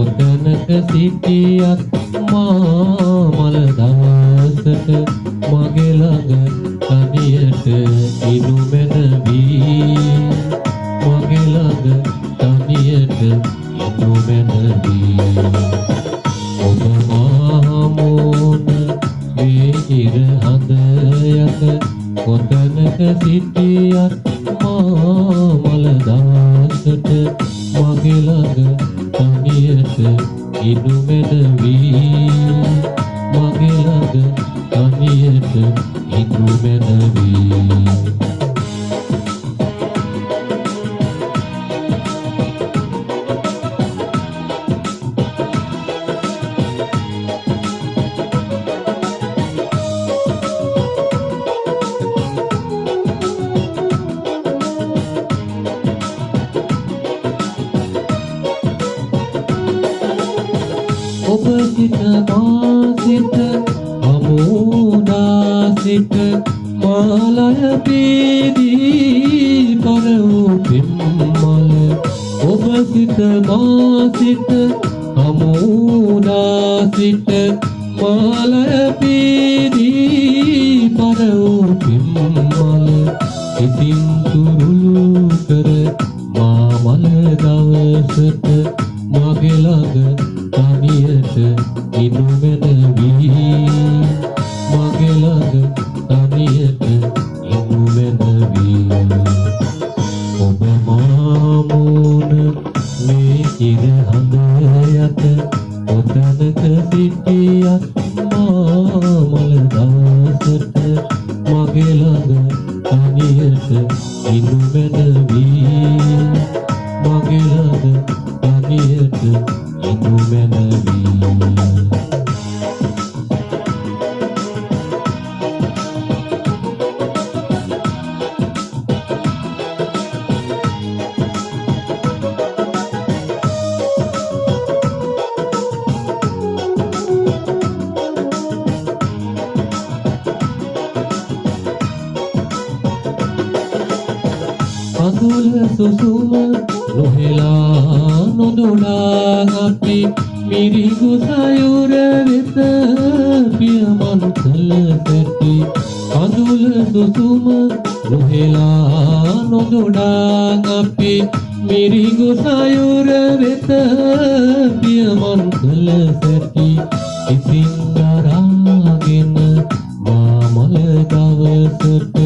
කොතැනක සිටියත් මා මල දවසට මගේ ළඟ තනියට ඉනු මැනවී මගේ ළඟ තනියට ඉනු මැනවී ඔබ මහමෝන මේ ඉර හඳ යත කොතැනක සිටියත් මා මල දවසට මගේ ළඟ තනියට ඉනු මැනවී මගේ ළඟ තනියට ඉනු මැනවී ඔබ සිත මා සිත හමුනා සිත මාලය පීදී පර වූ පින්මල ඔබ සිත මා සිත හමුනා සිත මාලය පීදී පර වූ පින්මල ඉතින් තුරුළු කර මා මල දවසට මගේ ළඟ තනියට ඉනු මැනවී මගේ ළඟ තනියට ඉනු මැනවී ඔබ මාමෝන මේ ඉර හඳ යත කොතැනක සිටියත් මා මල දවසට මගේ ළඟ තනියට ඉනු මැනවී මගේ ළඟ තනියට ඉනු මැනවී අඳුල සුසුම නොහෙලා නොදුනා අපි මිරිගු සයුර වෙත පියමන් කළ සැටි අඳුල සුසුම නොහෙලා නොදුනා අපි මිරිගු සයුර වෙත පියමන් කළ සැටි ඉතින් දරාගෙන මා මල දවසට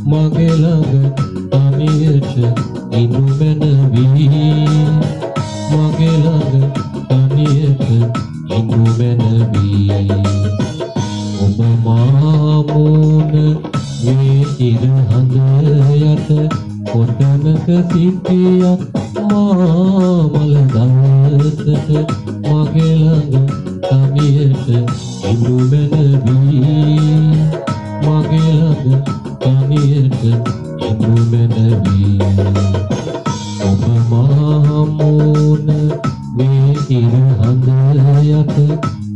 මගේ ළඟ තනියට ඉනු මැනවී මගේ ළඟ තනියට ඉනු මැනවී ඔබ මාමෝන මේ ඉර හඳ යට කොතැනක සිටියත් මා මල දවසට මගේ ළඟ තනියට ඉනු මැනවී මගේ ළඟ තනියට ඉනු මැනවී ඔබ මහමෝන මේ ඉර හඳ යට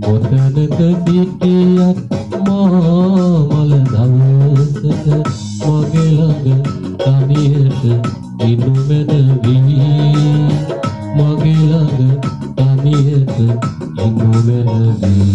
කොතැනක සිටියත් මා මල දවසට මගේ ළඟ තනියට ඉනු මැනවී මගේ ළඟ තනියට ඉනු මැනවී